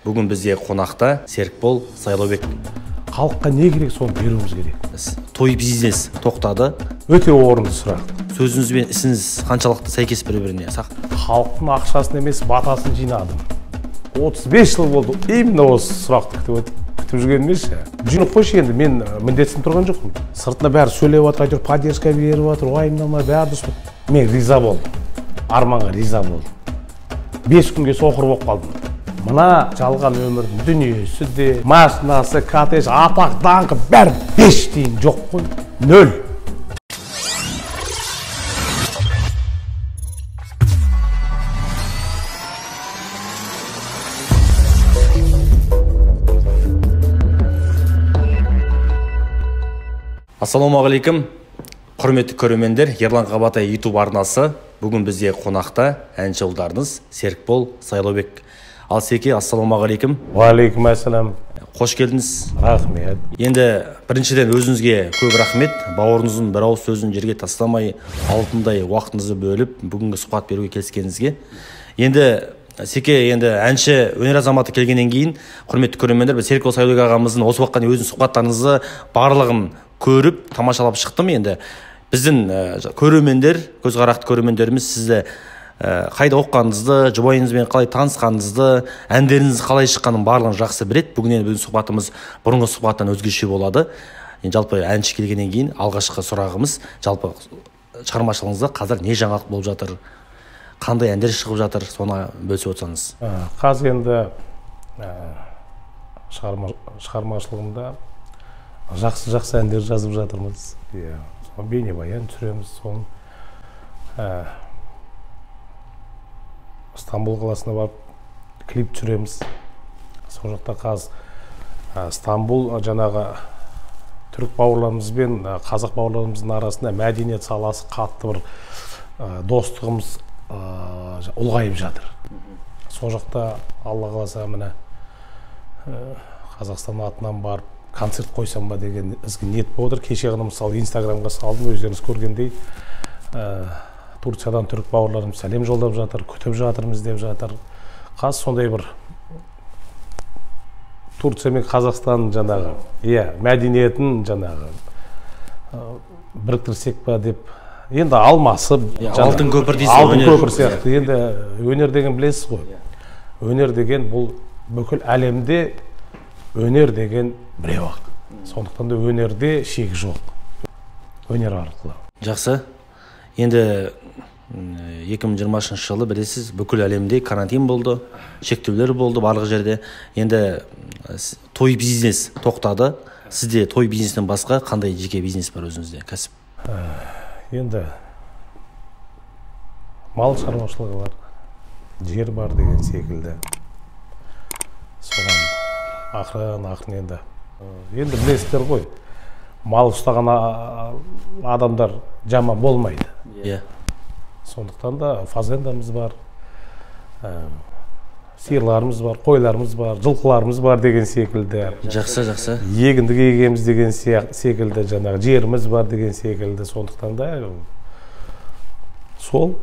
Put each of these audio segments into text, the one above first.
Бүгін бізде қонақта Серікбол Сайлаубек. Халыққа не керек, соны беруіміз керек. Той бизнес тоқтады. Өте орынды сұрақ. Сөзіңіз бен ісіңіз қаншалықты сәйкес бір-біріне? Халықтың ақшасын емес, батасын жинадым. 35 жыл болды. Именно осы сұрақты күтіп жүргеніме ше. Жинап қойшы енді, мен міндетсін тұрған жоқпын. Сыртына бәрі сөйлеп жатыр, әйтеуір поддержка беріп жатыр, уайымдама, бәрі дұрыс. Мен риза болдым. Арманға риза болдым. 5 күнге соқыр болып қалдым. Мына жалған өмірдің дүниесі де, машинасы, коттедж, атақ, даңқы бәрі 5 дейін жоқ қой. 0. Ассалаумағалейкум, құрметті көрермендер, Ерлан Қабатай YouTube арнасы. Бүгін бізде қонақта әнші ұлдарыңыз Серікбол Сайлаубек. Ал Секе, ассалаумағалейкум. Уалейкум ассалам. Қош келдіңіз. Рахмет. Енді біріншіден өзіңізге көп рахмет. Бауырыңыздың бір ауыз сөзін жерге тастамай, алтындай уақытыңызды бөліп, бүгінгі сұхбат беруге келіскеніңізге. Енді Секе, енді әнші өнер азаматы келгеннен кейін, құрметті көрермендер, Серікбол Сайлаубек ағамыздың осы уақытқа дейін өзінің сұхбаттарыңызды барлығын көріп, тамашалап шықтым. Енді біздің көрермендер, көзқарақты көрермендеріміз сізді қайда оқығаныңызды, жұбайыңызбен қалай танысқаныңызды, әндеріңіз қалай шыққанын барлығын жақсы біледі. Бүгін енді біздің сұхбатымыз бұрынғы сұхбаттан өзгеше болады. Енді жалпы әнші келгеннен кейін алғашқы сұрағымыз, жалпы шығармашылығыңызда қазір не жаңалық болып жатыр, қандай әндер шығып жатыр, соны бөлісіп отырсаңыз. Қазір енді шығармашылығымда жақсы әндер жазып жатырмыз. Бейнебаян түсіреміз, соны Стамбул қаласына барып клип түсіреміз. Сол жақта қазір Стамбул жаңағы түрік бауырларымызбен қазақ бауырларымыздың арасында мәдениет саласы қатты бір достығымыз ұлғайып жатыр. Сол жақта Алла қаласа міне Қазақстан атынан барып концерт қойсам ба деген ізгі ниет болып отыр. Кеше ғана мысалы Инстаграмға салдым, өздеріңіз көргендей. Турциядан түрік бауырларымыз сәлем жолдап жатыр, күтіп жатырмыз деп жатыр. Қазір сондай бір Турция мен Қазақстан жаңағы, мәдениетін жаңағы біріктірсек па деп, енді алмасып, алтын көпір дейсіз, алтын көпір сияқты. Енді өнер деген білесіз ғой. Өнер деген бұл бүкіл әлемде өнер деген біреу-ақ. Сондықтан да өнерде шек жоқ. Өнер арқылы. Жақсы. Енді 2020 жылы білесіз, бүкіл әлемде карантин болды, шектеулер болды барлық жерде. Енді той бизнес тоқтады. Сізде той бизнесінен басқа қандай жеке бизнес бар өзіңізде, кәсіп? Енді мал шаруашылығы бар, жер бар деген секілді. Соған ақырын енді. Енді білесіздер ғой, мал ұстаған адамдар жаман болмайды. Сондықтан да фазендамыз бар, сиырларымыз бар, қойларымыз бар, жылқыларымыз бар деген секілді. Жақсы. Егіндік егеміз деген секілді, жаңағы жеріміз бар деген секілді. Сондықтан да сол.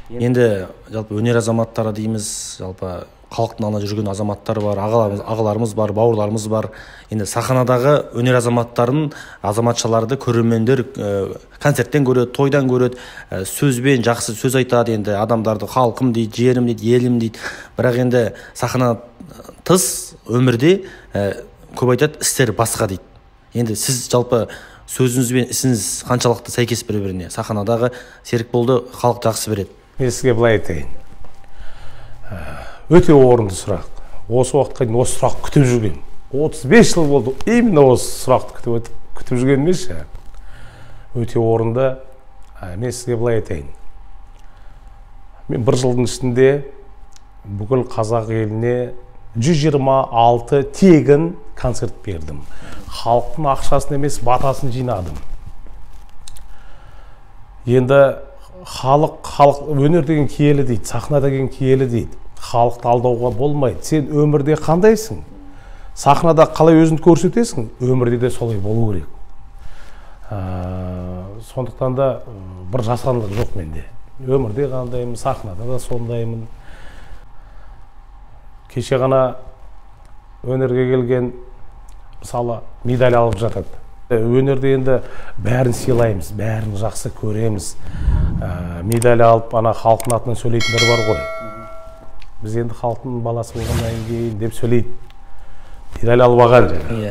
Енді жалпы өнер азаматтары дейміз, жалпы халықтың алдында жүрген азаматтар бар, ағаларымыз бар, бауырларымыз бар. Енді сахнадағы өнер азаматшаларды көрермендер концерттен көреді, тойдан көреді, сөзбен жақсы сөз айтады. Енді адамдарды халқым дейді, жерім дейді, елім дейді. Бірақ енді сахна тыс өмірде көп айтады, істер басқа дейді. Енді сіз жалпы сөзіңіз бен ісіңіз қаншалықты сәйкес бір-біріне? Сахнадағы Серікболды халық жақсы береді. Мен сізге былай айтайын. Өте орынды сұрақ. Осы уақытқа дейін осы сұрақ күтіп жүргенмін. 35 жыл болды. Именно осы сұрақты күтіп жүргеніме ше. Өте орынды. Мен сізге былай айтайын. Мен бір жылдың ішінде бүкіл қазақ еліне 126 тегін концерт бердім. Халықтың ақшасын емес, батасын жинадым. Енді халық өнер деген киелі дейді, сахна деген киелі дейді. Халықты алдауға болмайды. Сен өмірде қандайсың? Сахнада қалай өзіңді көрсетесің? Өмірде де солай болу керек. Сондықтан да бір жасқандық жоқ менде. Өмірде қандаймын, сахнада да сондаймын. Кеше ғана өнерге келген мысалы медаль алып жатады. Өнерде енді бәрін сыйлаймыз, бәрін жақсы көреміз. Медаль алып, ана халықтың атынан сөйлейтіндер бар ғой. Біз енді халықтың баласы болғаннан кейін деп сөйлейді. Медаль алып алған.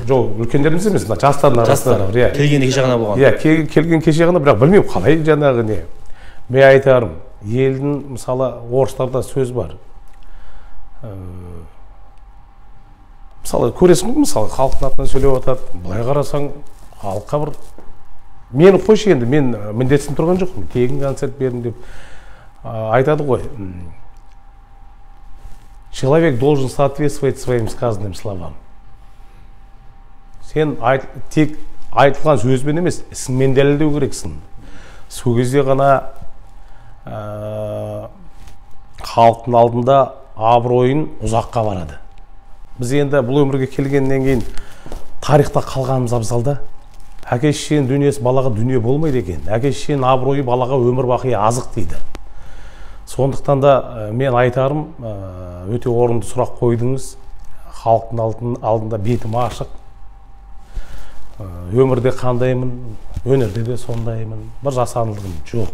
Жоқ, үлкендеріміз емес, жастардың арасында. Келген кеше ғана болған. Иә, келген кеше ғана, бірақ білмеймін қалай жаңағы не. Мен айтарым, елдің мысалы орыстарда сөз бар. Мысалы көресің, мысалы халықтың атынан сөйлеп жатады. Былай қарасаң, халыққа бір мені қойшы енді, мен міндетсін тұрған жоқпын, тегін концерт бердім деп айтады ғой. Человек должен соответствовать своим сказанным словам. Сен тек айтылған сөзбен емес, ісіңмен дәлелдеу керексің. Сол кезде ғана халықтың алдында абыройын ұзаққа барады. Біз енді бұл өмірге келгеннен кейін тарихта қалғанымыз абзал да. Әке-шешенің дүниесі балаға дүние болмайды екен. Әке-шешенің абыройы балаға өмір бақи азық дейді. Сондықтан да мен айтарым, өте орынды сұрақ қойдыңыз. Халықтың алдында бетім ашық. Өмірде қандаймын, өнерде де сондаймын. Бір жасандылығым жоқ.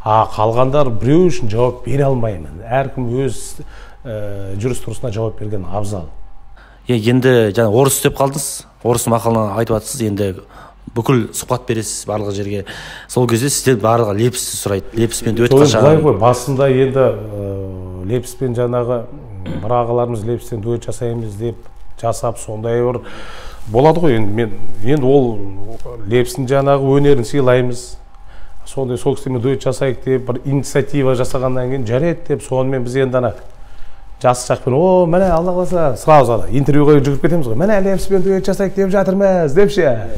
Қалғандар біреу үшін жауап бере алмаймын. Әркім өз жүріс-тұрысына жауап берген абзал. Енді жаңа орыс деп қалдыңыз. Орыс мақалына айтып жатсыз, енді бүкіл сұхбат бересіз барлық жерге. Сол кезде сіздер барлығы лепсті сұрайды. Лепспен дуэт қашан? Былай ғой, басында енді лепспен жаңағы бір ағаларымыз лепстен дуэт жасаймыз деп жасап, сондай бір болады ғой. Енді ол лепстің жаңағы өнерін сыйлаймыз. Сондай сол кісімен дуэт жасайық деп бір инициатива жасағаннан кейін жарайды деп, сонымен біз енді ана жас жақпен, міне Алла қаласа, сразу интервьюға жүгіріп кетеміз ғой. Міне лепспен дуэт жасайық деп жатырмыз деп ше.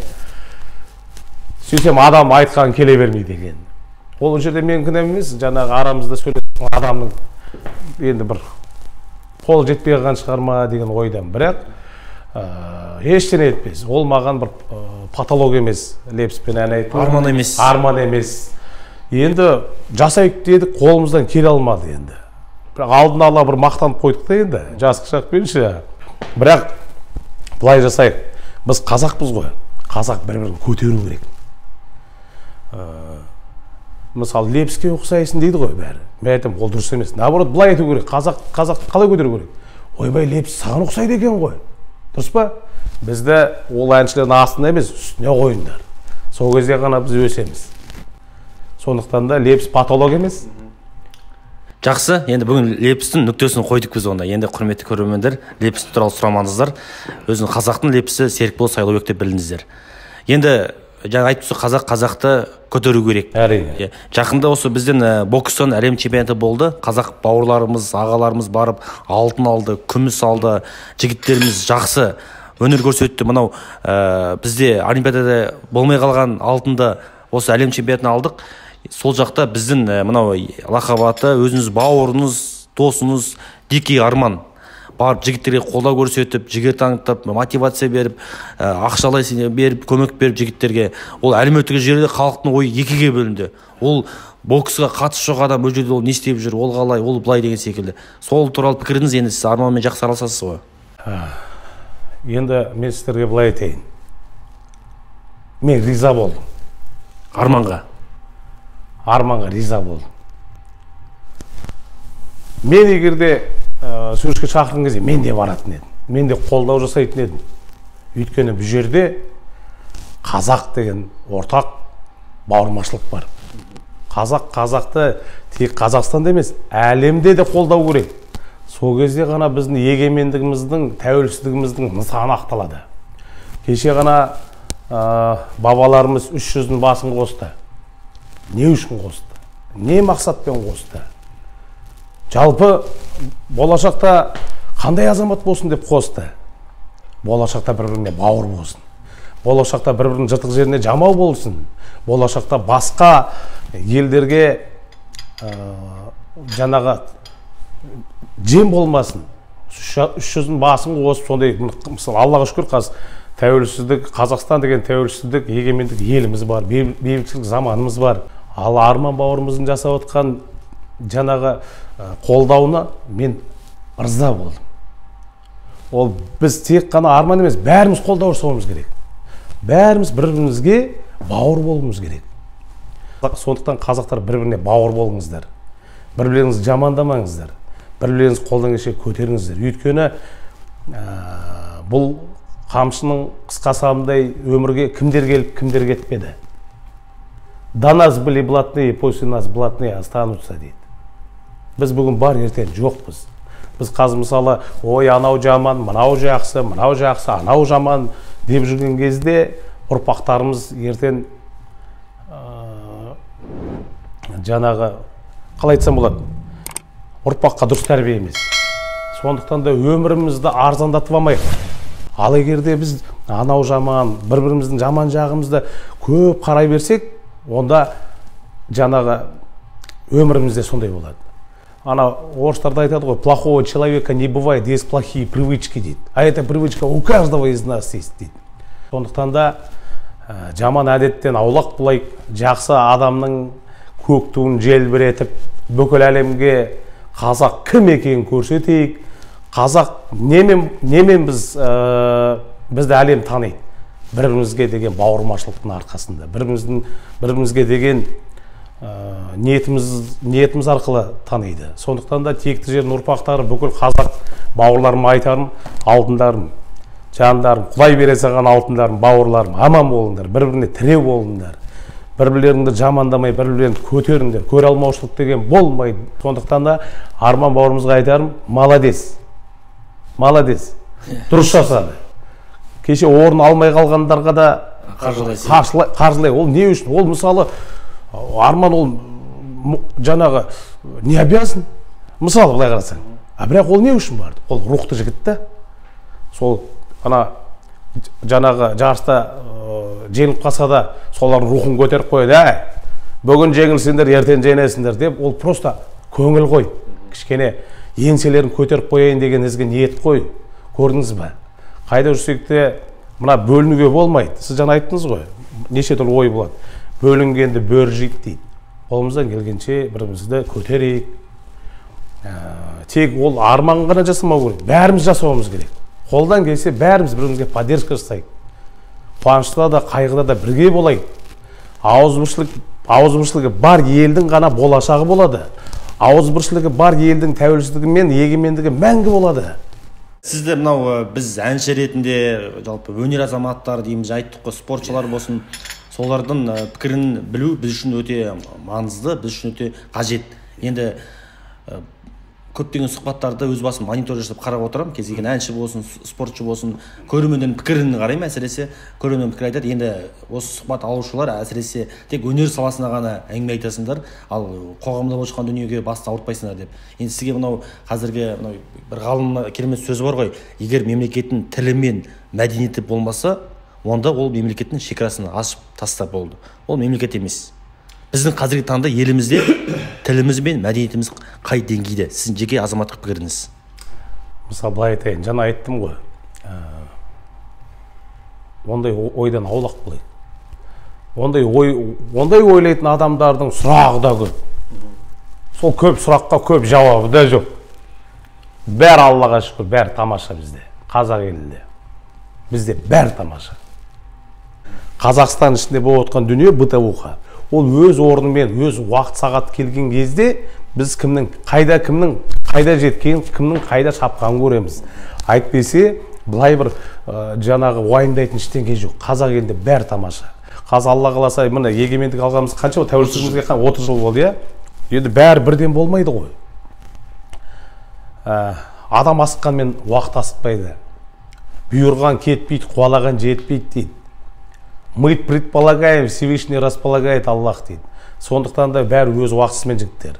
Сөйтсем адам айтқан келе бермейді екен. Ол жерде мен кінәм емес, жаңағы арамызда сөйлескен адамның енді бір қол жетпей қалған шығар ма деген ойдам. Бірақ ештеңе етпес. Ол маған бір патология емес, лепспен ән айту. Арман емес. Арман емес. Енді жасайық дедік, қолымыздан келе алмады енді. Бірақ алдын ала бір мақтанып қойдық та енді, жас құшақпен ше. Бірақ былай жасайық. Біз қазақпыз ғой. Қазақ бір-бірін көтеру керек. Мысалы, лепске ұқсайсың дейді ғой бәрі. Мен айтам, ол дұрыс емес. Наоборот, былай айту керек. Қазақты қалай көтеру керек? Ойбай, лепс саған ұқсайды екен ғой. Дұрыс па? Бізді ол әншілердің астына емес, үстіне қойыңдар. Сол кезде ғана біз өсеміз. Сондықтан да лепс патология емес. Жақсы, енді бүгін лепстің нүктесін қойдық біз онда. Енді құрметті көрермендер, лепс туралы сұрамаңыздар. Өзінің қазақтың лепсі Серікбол Сайлаубек деп біліңіздер. Енді жаңа айтып қазақты көтеру керек. Әрине. Жақында осы бізден бокстан әлем чемпионаты болды. Қазақ бауырларымыз, ағаларымыз барып алтын алды, күміс алды. Жігіттеріміз жақсы өнер көрсетті. Мынау бізде олимпиадада болмай қалған алтынды осы әлем чемпионатына алдық. Сол жақта біздің мынау лақап аты өзіңіз бауырыңыз, досыңыз Дикий Арман барып жігіттерге қолдау көрсетіп, жігер танытып, мотивация беріп, ақшалай беріп, көмек беріп жігіттерге. Ол әлеуметтік жерде халықтың ойы екіге бөлінді. Ол боксқа қатысы жоқ адам ол жерде ол не істеп жүр, ол қалай, ол былай деген секілді. Сол туралы пікіріңіз, енді сіз Арманмен жақсы араласасыз ғой. Енді мен сіздерге былай айтайын. Мен риза болдым. Арманға риза болдым. Мен егерде сөзге шақырған кезде мен де баратын едім. Мен де қолдау жасайтын едім. Өйткені бұл жерде қазақ деген ортақ бауырмашылық бар. Қазақты тек Қазақстанда емес, әлемде де қолдау керек. Сол кезде ғана біздің егемендігіміздің, тәуелсіздігіміздің нысаны ақталады. Кеше ғана бабаларымыз 300-дің басын қосты. Не үшін қосты? Не мақсатпен қосты? Жалпы болашақта қандай азамат болсын деп қосты? Болашақта бір-біріне бауыр болсын. Болашақта бір-бірінің жыртық жеріне жамау болсын. Болашақта басқа елдерге жаңағы жем болмасын. 300-дің басын қосып, сондай, мысалы, Аллаға шүкір, тәуелсіздік, Қазақстан деген тәуелсіздік, егемендік еліміз бар, бейбітшілік заманымыз бар. Ал Арман бауырымыздың жасап отқан жаңағы қолдауына мен ырза болдым. ол біз тек қана арман емес, бәріміз қолдау жасауымыз керек. Бәріміз бір-бірімізге бауыр болуымыз керек. Сондықтан қазақтар бір-біріне бауыр болыңыздар. Бір-біріңізді жамандамаңыздар. Бір-біріңізді қолдан келсе көтеріңіздер. Өйткені бұл қамшының қысқасамдай өмірге кімдер келіп, кімдер кетпеді. До нас были блатные, после нас блатные останутся дейді. Біз бүгін бар, ертең жоқпыз. Біз қазір мысалы, ой, анау жаман, мынау жақсы, анау жаман деп жүрген кезде ұрпақтарымыз ертең жаңағы қалай айтсам болады, ұрпаққа дұрыс тәрбие емес. Сондықтан да өмірімізді арзандатып алмайық. Ал егерде біз анау жаман, бір-біріміздің жаман жағымызды көп қарай берсек, онда жаңағы өмірімізде сондай болады. Ана орыстарда айтады ғой, плохого человека не бывает, есть плохие привычки дейді. А эта привычка у каждого из нас есть дейді. Сондықтан да жаман әдеттен аулақ болайық, жақсы адамның көк туын желбіретіп, бүкіл әлемге қазақ кім екенін көрсетейік. Қазақ немен бізді әлем таниды? Бір-бірімізге деген бауырмашылықтың арқасында, бір-бірімізге деген ниетіміз арқылы таниды. Сондықтан да текті жердің ұрпақтары бүкіл қазақ бауырларыма айтарым, алтындарым, жандарым, Құдай бере салған алтындарым, бауырларым, аман болыңдар, бір-біріне тіреу болыңдар. Бір-бірлеріңді жамандамай, бір-бірлеріңді көтеріңдер. Көре алмаушылық деген болмайды. Сондықтан да Арман бауырымызға айтарым, молодец. Молодец. Дұрыс жасады. Кеше орын алмай қалғандарға да қаржылай. Ол не үшін? Ол мысалы Арман ол жаңағы не обязан? Мысалы былай қарасаң. Бірақ ол не үшін барды? Ол рухты жігіт та. Сол ана жаңағы жарыста жеңіліп қалса да солардың рухын көтеріп қойды. Бүгін жеңілсіңдер, ертең жеңесіңдер деп, ол просто көңіл қой. Кішкене еңселерін көтеріп қояйын деген ізгі ниет қой. Көрдіңіз бе? Қайда жүрсек те мына бөлінуге болмайды. Сіз жаңа айттыңыз ғой, неше түрлі ой болады. Бөлінгенді бөр жейді дейді. Қолымыздан келгенше бірімізді көтерейік. Тек ол арман ғана жасамау керек. Бәріміз жасауымыз керек. Қолдан келсе бәріміз бірімізге поддержка жасайық. Қуанышта да, қайғыда да бірге болайық. Ауызбіршілігі бар елдің ғана болашағы болады. Ауызбіршілігі бар елдің тәуелсіздігі мен егемендігі мәңгі болады. Сізді мынау біз әнші ретінде, жалпы өнер азаматтары дейміз, айттық қой, спортшылар болсын, солардың пікірін білу біз үшін өте маңызды, біз үшін өте қажет. Енді көптеген сұхбаттарды өз басым монитор жасап қарап отырам. Кез келген әнші болсын, спортшы болсын, көрермендердің пікірін қараймын. Әсіресе көрермен пікір айтады. Енді осы сұхбат алушылар әсіресе тек өнер саласына ғана әңгіме айтасыңдар, ал қоғамда болып жатқан дүниеге басты ауыртпайсыңдар деп. Енді сізге мынау қазіргі бір ғалым керемет сөзі бар ғой, егер мемлекеттің тілі мен мәдениеті болмаса, онда ол мемлекеттің шекарасын ашып тастап болды. Ол мемлекет емес. Біздің қазіргі таңда елімізде тіліміз бен мәдениетіміз қай деңгейде? Сіздің жеке азаматтық пікіріңіз? Мысалы былай айтайын, жаңа айттым ғой, ондай ойдан аулақ болайық. Ондай ойлайтын адамдардың сұрағы да көп. Сол көп сұраққа көп жауабы да жоқ. Бәрі Аллаға шүкір, бәрі тамаша бізде. Қазақ елінде. Бізде бәрі тамаша. Қазақстан ішінде болып отқан дүние бытовуха. Ол өз орнымен, өз уақыт сағат келген кезде біз кімнің қайда жеткен, кімнің қайда шапқанын көреміз. Айтпесе, былай бір жаңағы уайымдайтын ештеңе жоқ. Қазақ елінде бәрі тамаша. Қазір Алла қаласа, міне егемендік алғанымыз қанша, тәуелсіздігімізге 30 жыл болды, иә? Енді бәрі бірден болмайды ғой. Адам асыққанмен уақыт асықпайды. Бұйырған кетпейді, қуалаған жетпейді дейді. Мы предполагаем, Всевышний располагает Аллах дейді. Сондықтан да бәрі өз уақытысымен жігіттер.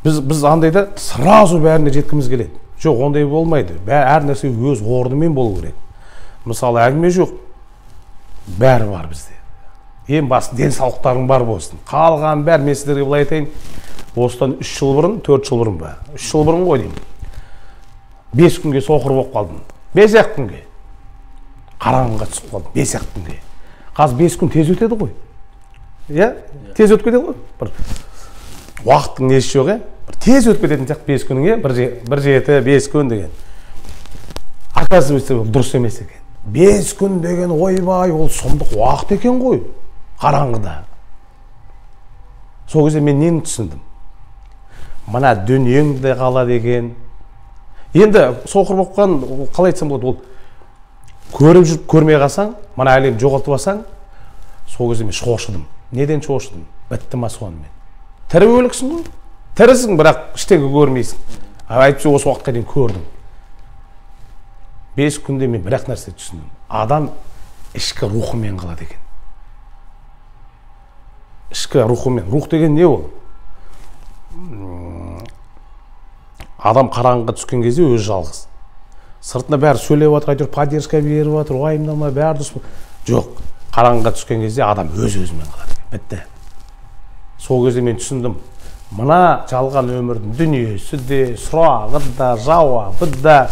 Біз андайда сразу бәріне жеткіміз келеді. Жоқ, ондай болмайды. Әр нәрсе өз орнымен болу керек. Мысалы, әңгіме жоқ. Бәрі бар бізде. Ең басты денсаулықтарың бар болсын. Қалған бәрі, мен сіздерге былай айтайын, осыдан 3 жыл бұрын, 4 жыл бұрын ба? 3 жыл бұрын ғой деймін. 5 күнге соқыр болып қалдым. 5-ақ күнге. Қараңғыға түсіп қалдым. 5-ақ күнге. Қазір 5 күн тез өтеді ғой. Иә? Тез өтіп кетеді ғой. Бір уақыттың несі жоқ, иә? Тез өтіп кететін сияқты 5 күнің, иә? 1-7, 5 күн деген. А оказывается ол дұрыс емес екен. 5 күн деген ойбай, ол сұмдық уақыт екен ғой, қараңғыда. Сол кезде мен нені түсіндім? Мына дүниең де қалады екен. Енді соқыр болып қалған, қалай айтсам болады, ол көріп жүріп көрмей қалсаң, мына әлем жоғалтып алсаң, сол кезде мен шошыдым. Неден шошыдым? Бітті ма сонымен? Тірі өліксің ғой? Тірісің, бірақ іштегі көрмейсің. Айтпаса осы уақытқа дейін көрдім. 5 күнде мен бір-ақ нәрсе түсіндім. Адам ішкі рухымен қалады екен. Ішкі рухымен. Рух деген не ол? Адам қараңғыға түскен кезде өзі жалғыз. Сыртына бәрі сөйлеп отыр, әйтеуір поддержка беріп отыр, уайымдама, бәрі дұрыс. Жоқ, қараңғыға түскен кезде адам өз-өзімен қалады. Бітті. Сол кезде мен түсіндім. Мына жалған өмірдің дүниесі де, сұрағы да, жауабы да,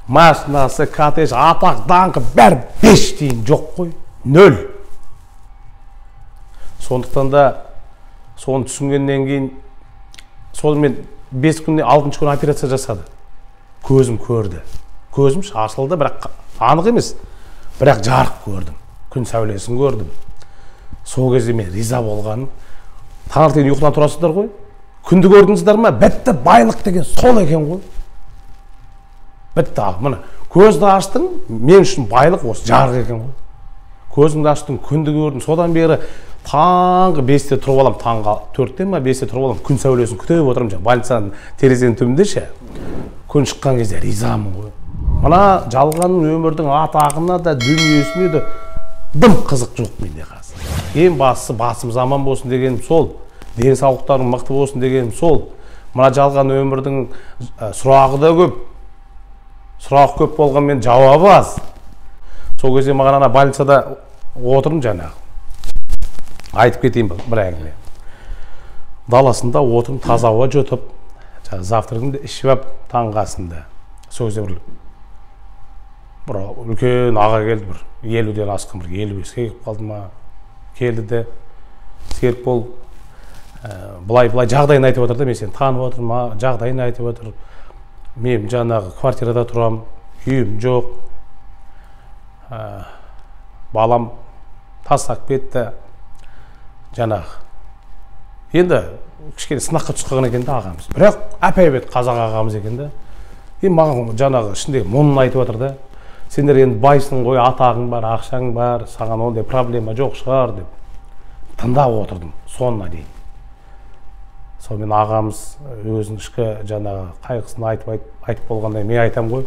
машинасы, коттедж, атақ, даңқы бәрі 5 тиын жоқ қой. 0. Сондықтан да соны түсінгеннен кейін, сол мен 5 күнде 6-шы күн операция жасады. Көзім көрді. Көзім ашылды, бірақ анық емес. Бірақ жарық көрдім. Күн сәулесін көрдім. Сол кезде мен риза болғаным. Таңертең ұйқыдан тұрасыздар ғой. Күнді көрдіңіздер ме? Бітті, байлық деген сол екен ғой. Бітті, мына көзді аштың, мен үшін байлық осы жарық екен ғой. Көзімді аштың, күнді көрдім. Содан бері таңғы 5-те тұрып алам, таңғы 4-те ме 5-те тұрып алам, күн сәулесін күтіп отырмын. Больницаның терезенің түбінде ше. Күн шыққан кезде ризамын ғой. Мына жалған өмірдің атағына да, дүниесіне де дым қызық жоқ менде қазір. Ең бастысы басымыз аман болсын дегенім сол, денсаулықтарың мықты болсын дегенім сол. Мына жалған өмірдің сұрағы да көп. Сұрақ көп болғанмен жауабы аз. Сол кезде маған ана больницада отырмын жаңағы. Айтып кетейін бір әңгіме. Даласында отырмын, таза ауа жұтып, завтрагымды ішіп ап таңғасында. Сол кезде бір үлкен аға келді, бір 50-ден асқан, бір 55-ге келіп қалды ма, келді де, Серікбол былай жағдайын айтып отыр да, мен сені танып отырмын, жағдайын айтып отыр. Мен жаңағы квартирада тұрам, үйім жоқ, балам тастап кетті. Жаңағы енді кішкене сынаққа түскен екен де ағамыз. Бірақ әп-әйбет қазақ ағамыз екен де. Маған жаңағы ішінде мұнын айтып отыр да. Сендер енді байсың ғой, атағың бар, ақшаң бар, саған ондай проблема жоқ шығар деп. Тыңдап отырдым сонына дейін. Сонымен ағамыз өзінің ішкі жаңағы қайғысын айтып болғанда мен айтам ғой.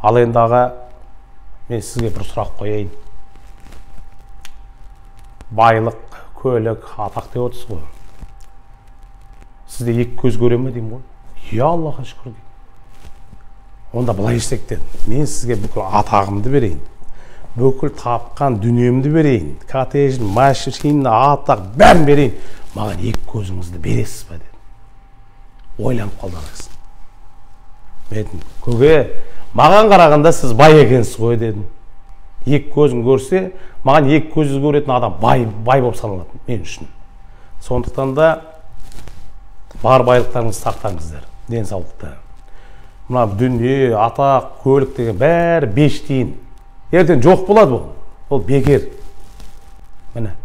Ал енді аға, мен сізге бір сұрақ қояйын. Байлық, көлік, атақ деп отырсыз ғой. Сізде 2 көз көре ме деймін ғой. Я Аллаға шүкір деймін. Онда былай істейік дедім. Мен сізге бүкіл атағымды берейін. Бүкіл тапқан дүниемді берейін. Коттеджін, машинаны, атақ бәрін берейін. Маған 2 көзіңізді бересіз ба дедім. Ойланып қалды ағасы. Мен көге, маған қарағанда сіз бай екенсіз ғой дедім. 2 көзін көрсе, маған 2 көзді көретін адам бай болып саналады мен үшін. Сондықтан да бар байлықтарыңызды сақтаңыздар, денсаулықта. Мына дүние, атақ, көлік деген бәрі 5 тиын. Ертең жоқ болады бұл. Ол бекер. Міне.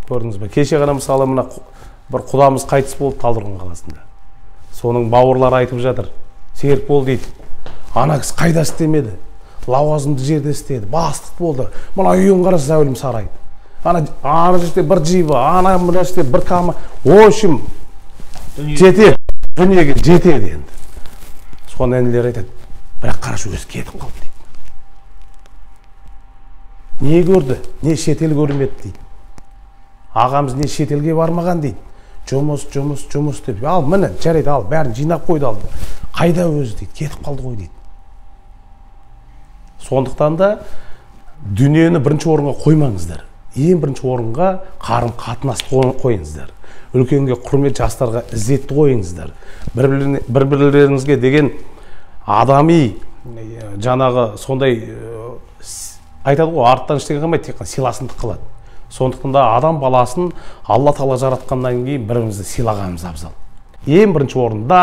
Көрдіңіз бе? Кеше ғана мысалы мына бір құдамыз қайтыс болды Талдықорған қаласында. Соның бауырлары айтып жатыр. Серікбол дейді. Ана кісі қайда істемеді? Лауазымды жерде істеді. Бастық болды. Мына үйін қараса зәулім сарайды. Ана жерде бір джиба, ана мына жерде бір кама. В общем, жетеді. Дүниеге жетеді енді. Соны әнелер айтады. Бірақ қарашы өзі кетіп қалды дейді. Не көрді? Не шетел көрмеді дейді. Ағамыз не шетелге бармаған дейді. Жұмыс деп. Ал міне жарайды, ал бәрін жинап қойды алды. Қайда өзі дейді. Кетіп қалды ғой дейді. Сондықтан да дүниені бірінші орынға қоймаңыздар. Ең бірінші орынға қарым қатынасты қойыңыздар. Үлкенге құрмет, жастарға ізетті қойыңыздар. Бір-бірлеріңізге деген адами жаңағы сондай айтады ғой, арттан ештеңе қылмайды, тек қана сыйласымдық қылады. Сондықтан да адам баласын Алла Тағала жаратқаннан кейін бірімізді сыйлағанымыз абзал. Ең бірінші орында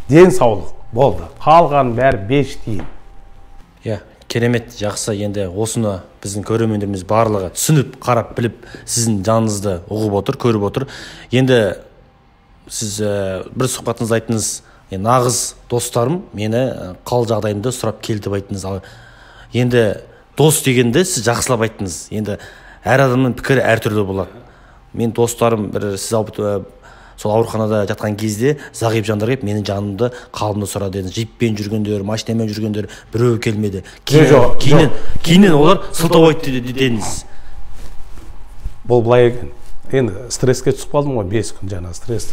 денсаулық. Болды. Қалған бәрі 5 тиын. Керемет, жақсы. Енді осыны біздің көрермендеріміз барлығы түсініп, қарап, біліп, сіздің жаныңызды ұғып отыр, көріп отыр. Енді сіз бір сұхбатыңызда айттыңыз, нағыз достарым мені қал жағдайымды сұрап келді деп айттыңыз. Енді дос дегенде сіз жақсылап айттыңыз. Енді әр адамның пікірі әртүрлі болады. Мен достарым сіз сол ауруханада жатқан кезде зағип жандар келіп менің жанымды, қалымды сұрады. Жиппен жүргендер, машинамен жүргендер біреу келмеді. Кейіннен олар сылтау айтты дедіңіз. Бұл былай екен. Енді стресске түсіп қалдым ғой, 5 күн жаңа стресс.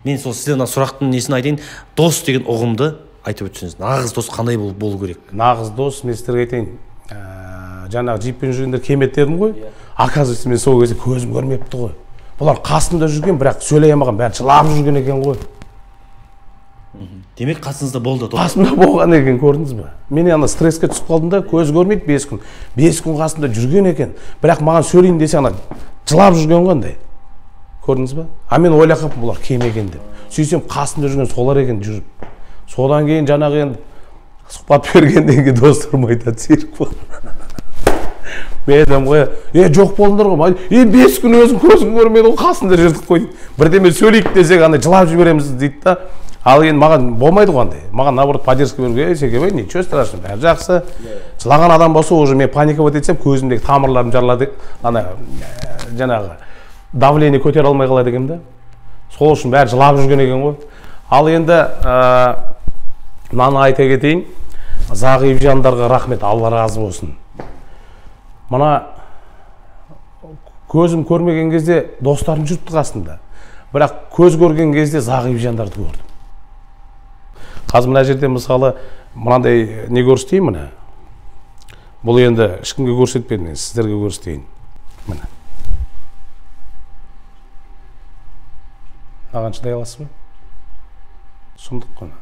Мен сол сізден сұрақтың несін айтайын, дос деген ұғымды айтып өтсеңіз. Нағыз дос қандай болу керек? Нағыз дос, мен сіздерге айтайын, жаңағы жиппен жүргендер келмеді дедім ғой. Оказывается, мен сол кезде көзім көрмепті ғой. Бұлар қасымда жүрген, бірақ сөйлей алмаған, бәрі жылап жүрген екен ғой. Демек қасыңызда болды дос. Қасымда болған екен, көрдіңіз бе? Мен ана стресске түсіп қалдым да, көз көрмейді 5 күн. 5 күн қасымда жүрген екен. Бірақ маған сөйлейін десе ана жылап жүрген қандай. Көрдіңіз бе? Мен ойлап қалыппын, бұлар келмеген деп. Сөйтсем қасымда жүрген солар екен жүріп. Содан кейін жаңағы енді сұхбат бергеннен кейін достарым айтады, серік болды. Мен айтам ғой, жоқ болыңдар ғой. 5 күн өзің көзің көрмеді ғой, қасында жүрдік қой. Бірдеме сөйлейік десек, андай жылап жібереміз дейді да. Ал енді маған болмайды ғой андай. Маған наоборот поддержка беруге, Секебай, ничего страшного, бәрі жақсы. Жылаған адам болса, уже мен паниковать етсем, көзімдегі тамырларым жарылады, ана жаңағы давление көтере алмай қалады екен да. Сол үшін бәрі жылап жүрген екен ғой. Ал енді мынаны айта кетейін, зағип жандарға рахмет, Алла разы болсын. Мына көзім көрмеген кезде достарым жүріпті қасында. Бірақ көз көрген кезде зағип жандарды көрдім. Қазір мына жерде мысалы мынандай не көрсетейін міне. Бұл енді ешкімге көрсетпедім, мен сіздерге көрсетейін. Міне. Маған шыдай аласыз ба? Сұмдық қана.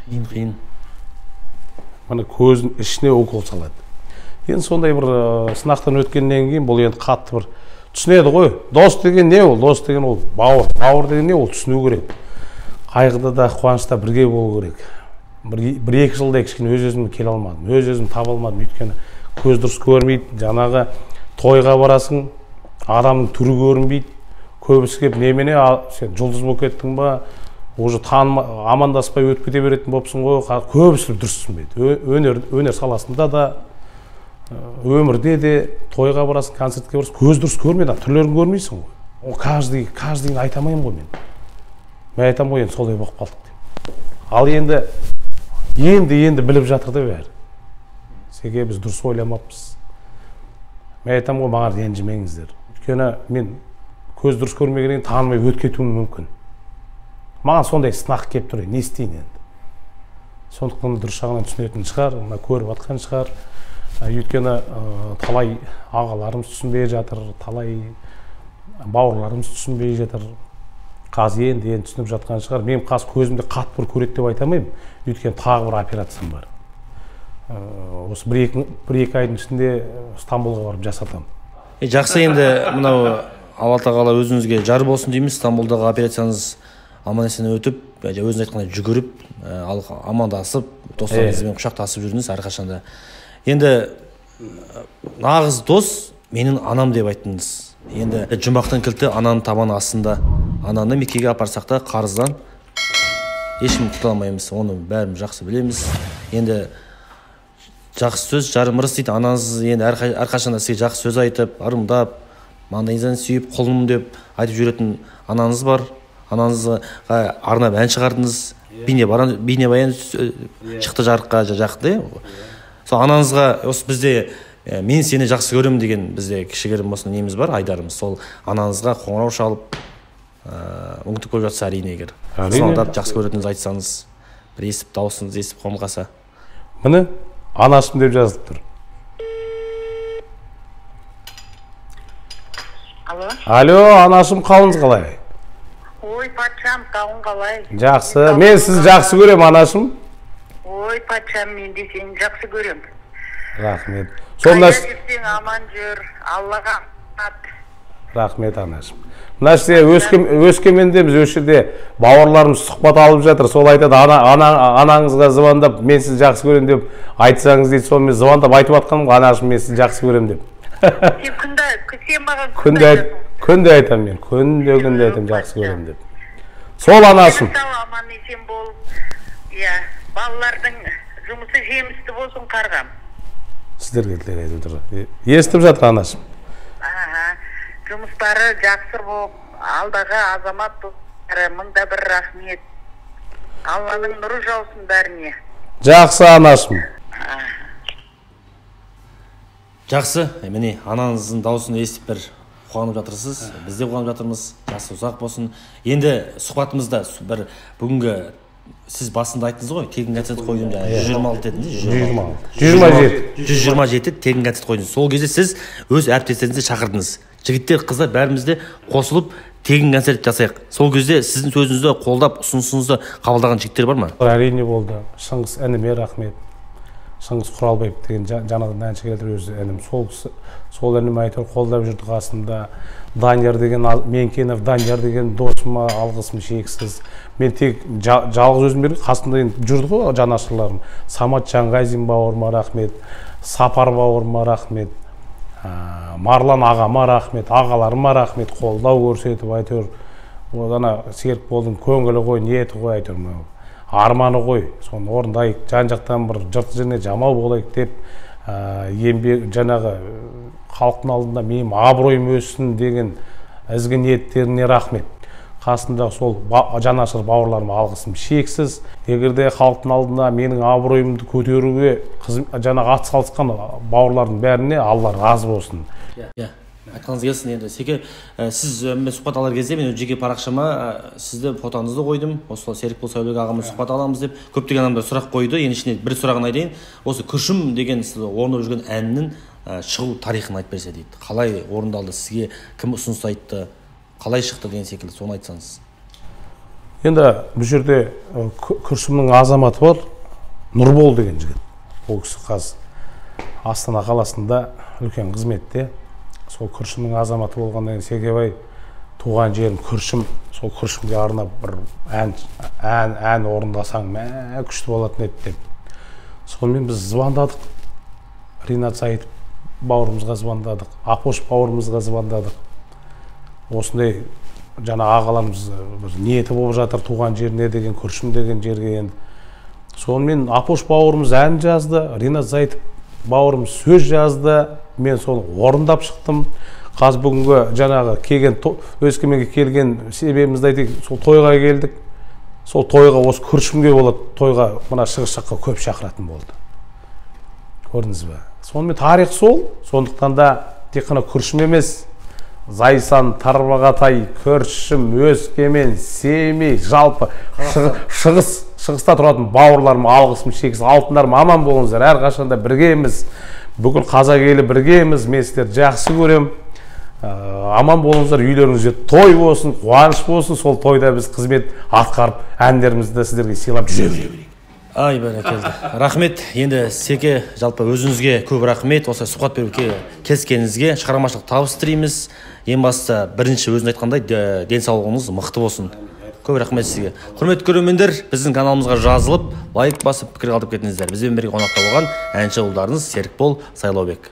Қиын. Міне көздің ішіне укол салады. Енді сондай бір сынақтан өткеннен кейін бұл енді қатты бір түсінеді ғой. Дос деген не ол? Дос деген ол бауыр. Бауыр деген не ол? Түсіну керек. Қайғыда да, қуанышта бірге болу керек. Бір-екі жылда кішкене өз-өзімді келе алмадым. Өз-өзімді таба алмадым. Өйткені көз дұрыс көрмейді. Жаңағы тойға барасың, адамның түрі көрінбейді. Көбісі келіп немене, сен жұлдыз болып кеттің ба? Уже амандаспай өтіп кете беретін болыпсың ғой. Көбісі дұрыс түсінбейді. Өнер саласында да, өмірде де, тойға барасың, концертке барасың, көз дұрыс көрмейді, түрлерін көрмейсің ғой. О, каждыйын айтамайым ғой мен. Мен айтам ғой, енді солай болып қалдық деп. Ал енді біліп жатыр да бәрі. Секе біз дұрыс ойламаппыз. Мен айтам ғой, маған ренжімеңіздер. Өйткені мен көз дұрыс көрмегеннен танымай өтіп кетуім мүмкін. Маған сондай сынақ келіп тұр, не істейін енді. Сондықтан дұрыс жағынан түсінетін шығар, көріп жатқан шығар. Өйткені талай ағаларымыз түсінбей жатыр, талай бауырларымыз түсінбей жатыр. Қазір енді түсініп жатқан шығар. Мен қазір көзімде қатты бір көреді деп айтамаймын. Өйткені тағы бір операциям бар. Осы бір-екі айдың ішінде Стамбулға барып жасатамын. Жақсы, енді мынау Алла тағала өзіңізге жар болсын дейміз. Стамбулдағы операцияңыз аман-есен өтіп, өзіңіз айтқандай жүгіріп, амандасып, достарыңызбен құшақтасып жүрдіңіз әрқашанда. Енді нағыз дос менің анам деп айттыңыз. Енді жұмақтың кілті ананың табаны астында. Ананы меккеге апарсақ та қарыздан ешкім құтыла алмаймыз. Оны бәріміз жақсы білеміз. Енді жақсы сөз жарым ырыс дейді. Анаңыз енді әрқашанда сізге жақсы сөз айтып, ырымдап, маңдайыңыздан сүйіп, құлыным деп айтып жүретін анаңыз бар. Анаңызға арнап ән шығардыңыз. Бейнебаян шықты жарыққа жақты. Сол анаңызға осы бізде мен сені жақсы көремін деген бізде кішігірім болсын неміз бар, айдарымыз. Сол анаңызға қоңырау шалып мүмкіндік болып жатса, әрине егер звондап жақсы көретініңізді айтсаңыз, бір естіп дауысыңыз естіп қомғаса. Міне анашым деп жазылып тұр. Алло, анашым, қалыңыз қалай? Ой, патшам, қалың қалай? Жақсы, мен сізді жақсы көрем, анашым. Ой, патшам, мен де сені жақсы көрем. Рахмет. Қайда жүрсең аман жүр, Аллаға рахмет. Рахмет, анашым. Мына жерде Өскемендеміз, осы жерде бауырларымыз сұхбат алып жатыр. Сол айтады, анаңызға звондап, мен сізді жақсы көремін деп айтсаңыз дейді. Сол мен звондап айтып жатқаным ғой, анашым, мен сізді жақсы көремін деп. Сен маған күнде айтамын мен. Күнде айтамын жақсы көремін деп. Сол анашым. Аман есен болып, балалардың жұмысы жемісті болсын қарғам. Сіздерге тілек айтып отыр. Естіп жатыр анашым. Жұмыстары жақсы болып, алдағы азамат достары мыңда бір рахмет. Алланың нұры жаусын бәріне. Жақсы анашым. Жақсы, міне анаңыздың дауысын естіп бір қуанып жатырсыз, біз де қуанып жатырмыз. Жасы ұзақ болсын. Енді сұхбатымызда бір бүгінгі сіз басында айттыңыз ғой, тегін концерт қойдым жаңа 126 дедіңіз, 127 тегін концерт қойдыңыз. Сол кезде сіз өз әріптестеріңізді шақырдыңыз. Жігіттер, қыздар бәрімізде қосылып тегін концерт жасайық. Сол кезде сіздің сөзіңізді қолдап, ұсынысыңызды қабылдаған жігіттер бар ма? Әрине болды. Шыңғыс ініме рахмет. Шыңғыс Құралбаев деген жаңадан әнші келді, өзі інім. Сол ініме әйтеуір қолдап жүрді қасымда. Данияр деген Менкенов, Данияр деген досыма алғысым шексіз. Мен тек жалғыз өзім бердім, қасымда жүрді ғой жанашырларым. Самат Жанғазин бауырыма рахмет, Сапар бауырыма рахмет, Марлан ағама рахмет, ағаларыма рахмет, қолдау көрсетіп әйтеуір. Ана Серікболдың көңілі ғой, ниеті ғой әйтеуір. Арманы ғой, соны орындайық, жан-жақтан бір жырты жеріне жамау болайық деп, еңбек жаңағы халықтың алдында менің абыройым өссін деген ізгі ниеттеріне рахмет. Қасында сол жанашыр бауырларыма алғысым шексіз. Егерде халықтың алдында менің абыройымды көтеруге жаңағы атсалысқан бауырлардың бәріне Алла разы болсын. Айтқаныңыз келсін. Енді Секе, сіз мен сұхбат алар кезде мен жеке парақшама сізді фотоңызды қойдым. Осы Серікбол Сәулебек ағамыз сұхбат аламыз деп көптеген адамдар сұрақ қойды. Енді ішіне бір сұрағын айтайын. Осы Күршім деген сіз орындап жүрген әннің шығу тарихын айтып берсе дейді. Қалай орындалды, сізге кім ұсыныс айтты, қалай шықты деген секілді, соны айтсаңыз. Енді бұл жерде Күршімнің азаматы бар, Нұрбол деген жігіт. Ол кісі қазір Астана қаласында үлкен қызметте. Сол Күршімнің азаматы болғаннан кейін Секебай туған жерім Күршім, сол Күршімге арнап бір ән орындасаң күшті болатын еді деп. Сонымен біз звондадық. Ринат Саитов бауырымызға звондадық, Апош бауырымызға звондадық. Осындай жаңа ағаларымыз ниеті болып жатыр туған жеріне деген, Күршім деген жерге енді. Сонымен Апош бауырымыз ән жазды, Ринат Саитов бауырымыз сөз жазды. Мен соны орындап шықтым. Қазір бүгінгі жаңағы келген Өскеменге келген себебімізді айтайық, сол тойға келдік. Сол тойға осы Күршімге болады, тойға мына шығыс жаққа көп шақыратын болды. Көрдіңіз бе? Сонымен тарих сол. Сондықтан да тек қана Күршім емес, Зайсан, Тарбағатай, Күршім, Өскемен, Семей, жалпы шығыста тұратын бауырларым алғысым шексіз. Алтындарым аман болыңыздар, әрқашанда біргеміз. Бүкіл қазақ елі біргеміз, мен сіздерді жақсы көрем. Аман болыңыздар, үйлеріңізде той болсын, қуаныш болсын. Сол тойда біз қызмет атқарып, әндерімізді сіздерге сыйлап жүре берейік. Ай, бәрекелді. Рахмет. Енді Секе, жалпы өзіңізге көп рахмет. Осы сұхбат беруге келіскеніңізге шығармашылық табыс тілейміз. Ең басты бірінші өзіңіз айтқандай денсаулығыңыз мықты болсын. Көп рахмет сізге. Құрметті көрермендер, біздің каналымызға жазылып, лайк басып, пікір қалдырып кетіңіздер. Бізбен бірге қонақта болған әнші ұлдарыңыз Серікбол Сайлаубек.